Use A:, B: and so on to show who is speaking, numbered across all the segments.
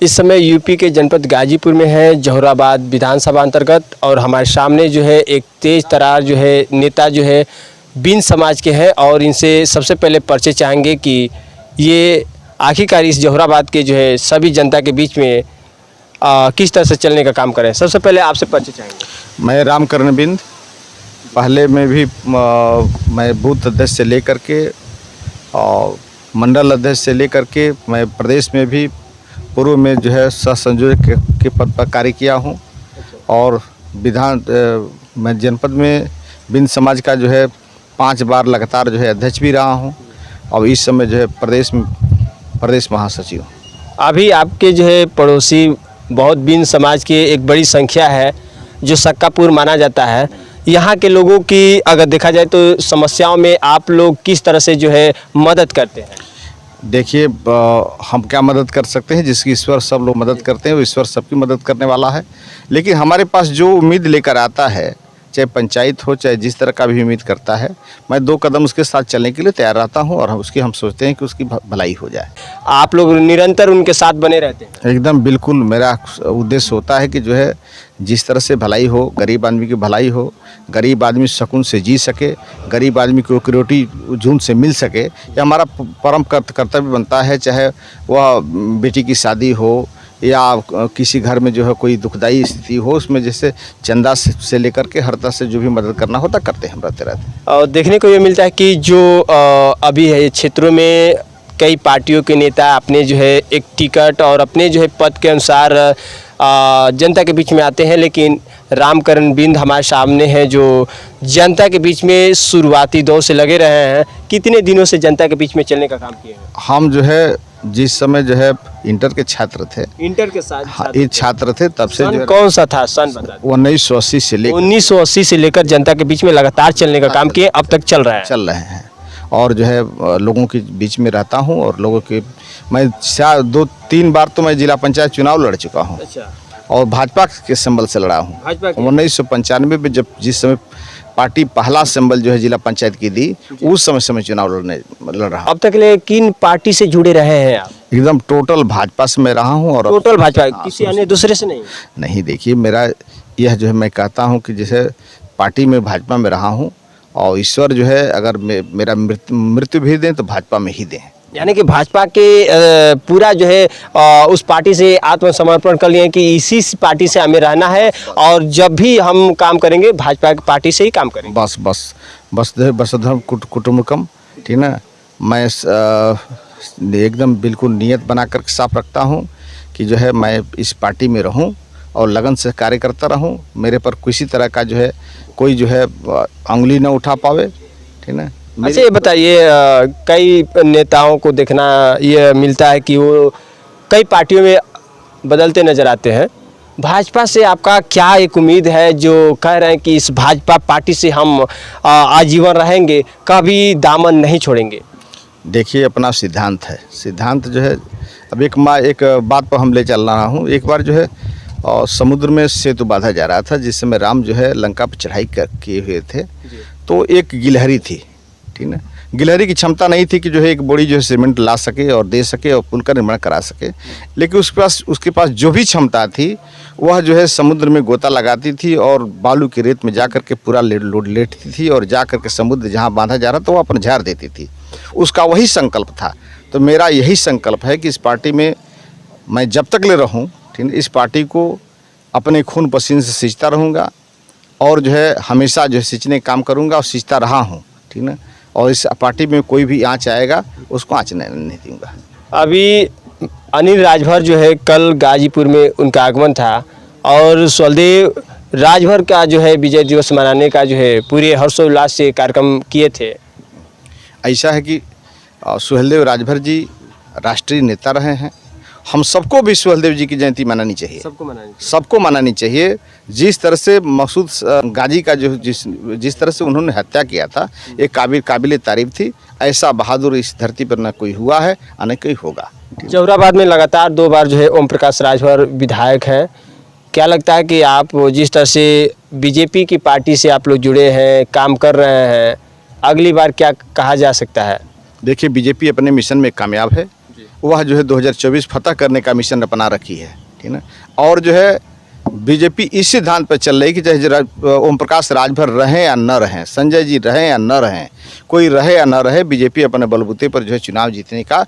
A: इस समय यूपी के जनपद गाजीपुर में है, जौहराबाद विधानसभा अंतर्गत। और हमारे सामने जो है एक तेज तरार जो है नेता जो है बिंद समाज के हैं और इनसे सबसे पहले परिचय चाहेंगे कि ये आखिरकार इस जौहराबाद के जो है सभी जनता के बीच में किस तरह से चलने का काम करें। सबसे पहले आपसे परिचय चाहेंगे।
B: मैं रामकरण बिंद, पहले में भी मैं बूथ अध्यक्ष से लेकर के और मंडल अध्यक्ष से लेकर के मैं प्रदेश में भी पूर्व में जो है सह संयोजक के पद पर कार्य किया हूं। और मैं जनपद में बिंद समाज का जो है 5 बार लगातार जो है अध्यक्ष भी रहा हूं और इस समय जो है प्रदेश महासचिव।
A: अभी आपके जो है पड़ोसी बहुत बिंद समाज की एक बड़ी संख्या है जो सक्कापुर माना जाता है। यहाँ के लोगों की अगर देखा जाए तो समस्याओं में आप लोग किस तरह से जो है मदद करते हैं?
B: देखिए, हम क्या मदद कर सकते हैं? जिसकी ईश्वर सब लोग मदद करते हैं वो ईश्वर सबकी मदद करने वाला है। लेकिन हमारे पास जो उम्मीद लेकर आता है, चाहे पंचायत हो चाहे जिस तरह का भी उम्मीद करता है, मैं 2 कदम उसके साथ चलने के लिए तैयार रहता हूं और हम सोचते हैं कि उसकी भलाई हो जाए।
A: आप लोग निरंतर उनके साथ बने रहते हैं?
B: एकदम बिल्कुल, मेरा उद्देश्य होता है कि जो है जिस तरह से भलाई हो, गरीब आदमी की भलाई हो, गरीब आदमी सुकून से जी सके, गरीब आदमी को एक रोटी जून से मिल सके, ये हमारा परम कर्तव्य बनता है। चाहे वह बेटी की शादी हो या किसी घर में जो है कोई दुखदाई स्थिति हो, उसमें जैसे चंदा से लेकर के हर तरह से जो भी मदद करना होता करते हैं, हम रहते रहते।
A: और देखने को ये मिलता है कि जो अभी है क्षेत्रों में कई पार्टियों के नेता अपने जो है एक टिकट और अपने जो है पद के अनुसार जनता के बीच में आते हैं, लेकिन रामकरण बिंद हमारे सामने है जो जनता के बीच में शुरुआती दौर से लगे रहे हैं। कितने दिनों से जनता के बीच में चलने का काम किए हैं?
B: हम जो है जिस समय जो है इंटर के छात्र थे,
A: इंटर के साथ
B: ये छात्र थे, तब से जो
A: कौन सा था सन बता?
B: 1980 से लेकर
A: 1980 से लेकर जनता के बीच में लगातार चलने का काम किए, अब तक चल रहे
B: हैं। और जो है लोगों के बीच में रहता हूं और लोगों के मैं 2-3 बार तो मैं जिला पंचायत चुनाव लड़ चुका हूं।
A: अच्छा। और
B: भाजपा के सिंबल से लड़ा हूं। 1995 में जब जिस समय पार्टी पहला सिंबल जो है जिला पंचायत की दी, उस समय से मैं चुनाव लड़ रहा हूं।
A: अब तक के लिए किन पार्टी से जुड़े रहे हैं आप?
B: एकदम टोटल भाजपा से मैं रहा हूं। और
A: टोटल भाजपा, किसी अन्य दूसरे से नहीं?
B: नहीं, देखिए मेरा यह जो है मैं कहता हूं कि जैसे पार्टी में भाजपा में रहा हूं और ईश्वर जो है अगर मेरा मृत्यु भी दें तो भाजपा में ही दें।
A: यानी कि भाजपा के पूरा जो है उस पार्टी से आत्मसमर्पण कर लिए कि इसी पार्टी से हमें रहना है और जब भी हम काम करेंगे भाजपा की पार्टी से ही काम करेंगे।
B: बस वसुधैव कुटुंबकम, ठीक ना। मैं एकदम बिल्कुल नियत बना कर साफ रखता हूँ कि जो है मैं इस पार्टी में रहूँ और लगन से कार्य करता रहूँ। मेरे पर किसी तरह का जो है कोई जो है उंगली न उठा पावे, ठीक ना।
A: अच्छा, ये बताइए, कई नेताओं को देखना ये मिलता है कि वो कई पार्टियों में बदलते नजर आते हैं। भाजपा से आपका क्या एक उम्मीद है जो कह रहे हैं कि इस भाजपा पार्टी से हम आजीवन रहेंगे, कभी दामन नहीं छोड़ेंगे?
B: देखिए, अपना सिद्धांत जो है अब एक बात पर हम ले चल रहा हूँ। एक बार जो है समुद्र में सेतु बांधा जा रहा था, जिस समय राम जो है लंका पर चढ़ाई किए हुए थे, तो एक गिलहरी थी, ठीक ना। गिलहरी की क्षमता नहीं थी कि जो है एक बोरी जो है सीमेंट ला सके और दे सके और पुल का निर्माण करा सके, लेकिन उसके पास जो भी क्षमता थी वह जो है समुद्र में गोता लगाती थी और बालू की रेत में जा कर के पूरा लोड लेटती थी और जा कर के समुद्र जहाँ बांधा जा रहा था वो अपन झाड़ देती थी। उसका वही संकल्प था। तो मेरा यही संकल्प है कि इस पार्टी में मैं जब तक ले रहूँ, ठीक है, इस पार्टी को अपने खून पसीने से सींचता रहूँगा और जो है हमेशा जो है सींचने का काम करूँगा और सींचता रहा हूँ, ठीक ना। और इस पार्टी में कोई भी आँच आएगा उसको आँच नहीं दूँगा।
A: अभी अनिल राजभर जो है कल गाजीपुर में उनका आगमन था और सुहेलदेव राजभर का जो है विजय दिवस मनाने का जो है पूरे हर्षोल्लास से कार्यक्रम किए थे।
B: ऐसा है कि सुहेलदेव राजभर जी राष्ट्रीय नेता रहे हैं। हम सबको भी सुहेलदेव जी की जयंती मनानी चाहिए, सबको मनानी चाहिए। जिस तरह से मसूद गाजी का जो जिस तरह से उन्होंने हत्या किया था, ये काबिल तारीफ थी। ऐसा बहादुर इस धरती पर न कोई हुआ है और न कोई होगा।
A: जौहराबाद में लगातार 2 बार जो है ओम प्रकाश राजभर विधायक हैं। क्या लगता है कि आप जिस तरह से बीजेपी की पार्टी से आप लोग जुड़े हैं, काम कर रहे हैं, अगली बार क्या कहा जा सकता है?
B: देखिए, बीजेपी अपने मिशन में कामयाब है। वह जो है 2024 फतह करने का मिशन अपना रखी है, ठीक है। और जो है बीजेपी इस सिद्धांत पर चल रही कि चाहे ओम प्रकाश राजभर रहें या न रहें, संजय जी रहें या न रहें, कोई रहे या न रहे, बीजेपी अपने बलबूते पर जो है चुनाव जीतने का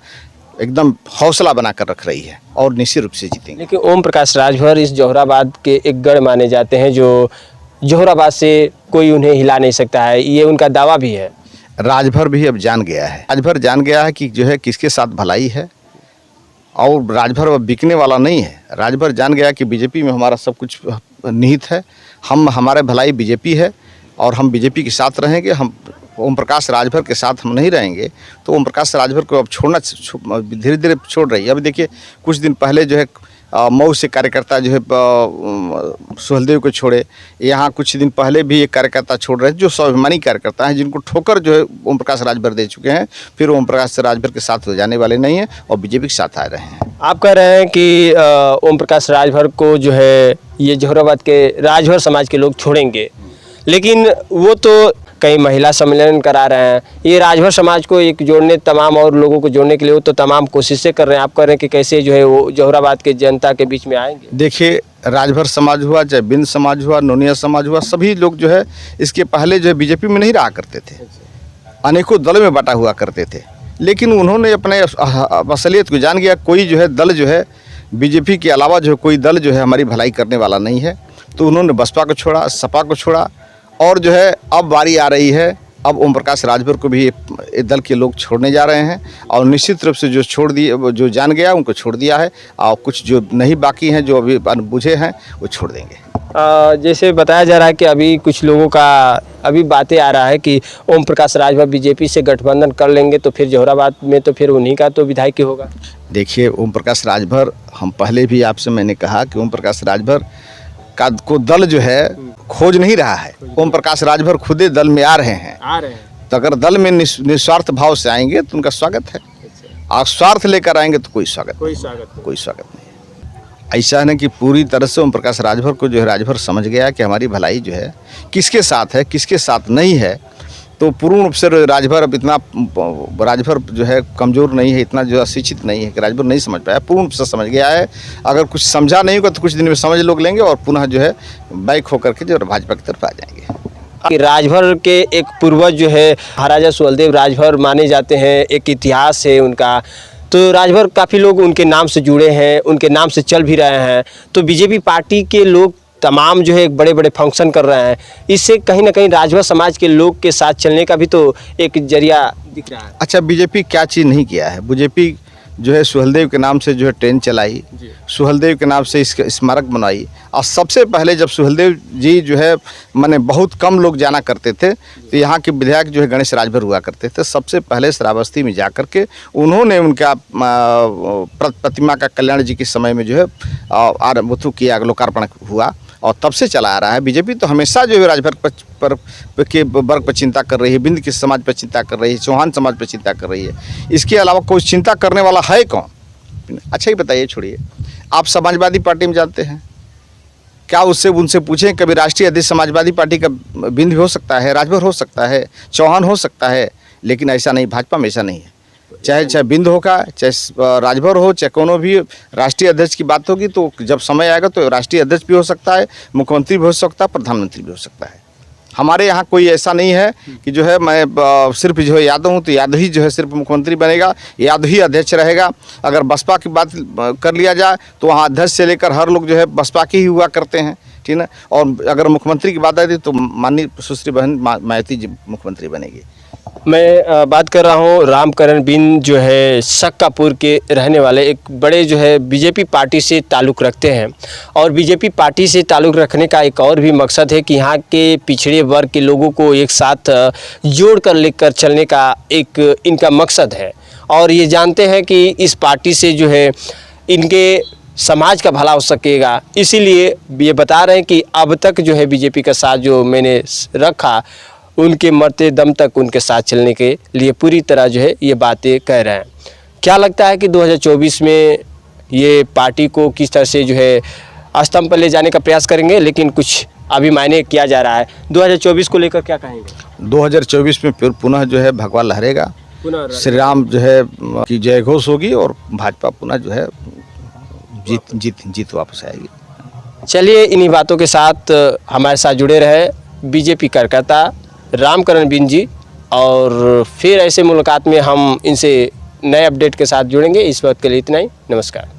B: एकदम हौसला बनाकर रख रही है और निश्चित रूप से जीतेंगे।
A: लेकिन ओम प्रकाश राजभर इस जोहराबाद के एक गढ़ माने जाते हैं, जो जोहराबाद से कोई उन्हें हिला नहीं सकता है, ये उनका दावा भी है।
B: राजभर भी अब जान गया है, राजभर जान गया है कि जो है किसके साथ भलाई है, और राजभर अब बिकने वाला नहीं है। राजभर जान गया कि बीजेपी में हमारा सब कुछ निहित है, हमारे भलाई बीजेपी है और हम बीजेपी के साथ रहेंगे। हम ओम प्रकाश राजभर के साथ हम नहीं रहेंगे तो ओम प्रकाश राजभर को अब छोड़ना धीरे धीरे छोड़ रही है। अब देखिए कुछ दिन पहले जो है मऊ से कार्यकर्ता जो है सुहलदेव को छोड़े, यहाँ कुछ दिन पहले भी एक कार्यकर्ता छोड़ रहे हैं जो स्वाभिमानी कार्यकर्ता हैं, जिनको ठोकर जो है ओम प्रकाश राजभर दे चुके हैं, फिर ओम प्रकाश राजभर के साथ जाने वाले नहीं हैं और बीजेपी के साथ आ रहे हैं।
A: आप कह रहे हैं कि ओम प्रकाश राजभर को जो है ये जोहराबाद के राजभर समाज के लोग छोड़ेंगे, लेकिन वो तो कई महिला सम्मेलन करा रहे हैं, ये राजभर समाज को एक जोड़ने, तमाम और लोगों को जोड़ने के लिए वो तो तमाम कोशिशें कर रहे हैं। आप कह रहे हैं कि कैसे जो है वो जोहराबाद के जनता के बीच में आएंगे।
B: देखिए राजभर समाज हुआ, चाहे बिंद समाज हुआ, नोनिया समाज हुआ, सभी लोग जो है इसके पहले जो है बीजेपी में नहीं रहा करते थे, अनेकों दल में बटा हुआ करते थे, लेकिन उन्होंने अपने असलियत को जान गया। कोई जो है दल जो है बीजेपी के अलावा जो है कोई दल जो है हमारी भलाई करने वाला नहीं है, तो उन्होंने बसपा को छोड़ा, सपा को छोड़ा, और जो है अब बारी आ रही है, अब ओम प्रकाश राजभर को भी ये दल के लोग छोड़ने जा रहे हैं और निश्चित रूप से जो छोड़ दिए, जो जान गया उनको छोड़ दिया है, और कुछ जो नहीं बाकी हैं, जो अभी अनबुझे हैं, वो छोड़ देंगे।
A: जैसे बताया जा रहा है कि अभी कुछ लोगों का अभी बातें आ रहा है कि ओम प्रकाश राजभर बीजेपी से गठबंधन कर लेंगे तो फिर जोहराबाद में तो फिर उन्हीं का तो विधायक होगा।
B: देखिए ओम प्रकाश राजभर, हम पहले भी आपसे मैंने कहा कि ओम प्रकाश राजभर को दल जो है खोज नहीं रहा है। ओम प्रकाश राजभर खुदे दल में आ रहे हैं, तो अगर दल में निस्वार्थ भाव से आएंगे तो उनका स्वागत है, और स्वार्थ लेकर आएंगे तो कोई स्वागत नहीं है। ऐसा है ना कि पूरी तरह से ओम प्रकाश राजभर को जो है राजभर समझ गया कि हमारी भलाई जो है किसके साथ है, किसके साथ नहीं है, तो पूर्ण रूप से राजभर अब इतना, राजभर जो है कमज़ोर नहीं है, इतना जो अशिक्षित नहीं है कि राजभर नहीं समझ पाया, पूर्ण रूप से समझ गया है। अगर कुछ समझा नहीं होगा तो कुछ दिन में समझ लोग लेंगे और पुनः जो है बैक होकर के जो भाजपा की तरफ आ जाएंगे।
A: राजभर के एक पूर्वज जो है महाराजा सुहलदेव राजभर माने जाते हैं, एक इतिहास है उनका, तो राजभर काफ़ी लोग उनके नाम से जुड़े हैं, उनके नाम से चल भी रहे हैं, तो बीजेपी पार्टी के लोग तमाम जो है एक बड़े बड़े फंक्शन कर रहे हैं, इससे कहीं ना कहीं राजभर समाज के लोग के साथ चलने का भी तो एक जरिया दिख रहा है।
B: अच्छा, बीजेपी क्या चीज़ नहीं किया है? बीजेपी जो है सुहलदेव के नाम से जो है ट्रेन चलाई, सुहलदेव के नाम से इसका स्मारक बनाई, और सबसे पहले जब सुहलदेव जी जो है माने बहुत कम लोग जाना करते थे, तो यहाँ के विधायक जो है गणेश राजभर हुआ करते थे। सबसे पहले श्रावस्ती में जा कर के उन्होंने उनका प्रतिमा का कल्याण जी के समय में जो है बुथु किया, लोकार्पण हुआ, और तब से चला आ रहा है। बीजेपी तो हमेशा जो है राजभर के वर्ग पर चिंता कर रही है, बिंद के समाज पर चिंता कर रही है, चौहान समाज पर चिंता कर रही है। इसके अलावा कोई चिंता करने वाला है कौन? अच्छा ही बताइए, छोड़िए, आप समाजवादी पार्टी में जाते हैं क्या? उनसे पूछें कभी राष्ट्रीय अध्यक्ष समाजवादी पार्टी का बिंद भी हो सकता है, राजभर हो सकता है, चौहान हो सकता है, लेकिन ऐसा नहीं, भाजपा में ऐसा नहीं है। चाहे बिंद होगा, चाहे राजभर हो, चाहे कोनो भी राष्ट्रीय अध्यक्ष की बात होगी तो जब समय आएगा तो राष्ट्रीय अध्यक्ष भी हो सकता है, मुख्यमंत्री भी हो सकता है, प्रधानमंत्री भी हो सकता है। हमारे यहाँ कोई ऐसा नहीं है कि जो है मैं सिर्फ जो है यादव हूँ तो यादव ही जो है सिर्फ मुख्यमंत्री बनेगा, यादव ही अध्यक्ष रहेगा। अगर बसपा की बात कर लिया जाए तो वहाँ अध्यक्ष से लेकर हर लोग जो है बसपा के ही हुआ करते हैं, ठीक है। और अगर मुख्यमंत्री की बात आती तो माननीय सुश्री बहन मायावती जी मुख्यमंत्री बनेगी।
A: मैं बात कर रहा हूँ रामकरण बिंद जो है सक्कापुर के रहने वाले, एक बड़े जो है बीजेपी पार्टी से ताल्लुक़ रखते हैं, और बीजेपी पार्टी से ताल्लुक़ रखने का एक और भी मकसद है कि यहाँ के पिछड़े वर्ग के लोगों को एक साथ जोड़ कर लेकर चलने का एक इनका मकसद है। और ये जानते हैं कि इस पार्टी से जो है इनके समाज का भला हो सकेगा, इसीलिए ये बता रहे हैं कि अब तक जो है बीजेपी का साथ जो मैंने रखा, उनके मरते दम तक उनके साथ चलने के लिए पूरी तरह जो है ये बातें कह रहे हैं। क्या लगता है कि 2024 में ये पार्टी को किस तरह से जो है स्तंभ पर ले जाने का प्रयास करेंगे, लेकिन कुछ अभी मायने किया जा रहा है। 2024 को लेकर क्या कहेंगे?
B: 2024 में फिर पुनः जो है भगवा लहरेगा,
A: पुनः
B: श्री राम जो है की जय घोष होगी और भाजपा पुनः जो है जीत वापस आएगी।
A: चलिए, इन्हीं बातों के साथ हमारे साथ जुड़े रहे बीजेपी कार्यकर्ता रामकरण बिन जी, और फिर ऐसे मुलाकात में हम इनसे नए अपडेट के साथ जुड़ेंगे। इस वक्त के लिए इतना ही, नमस्कार।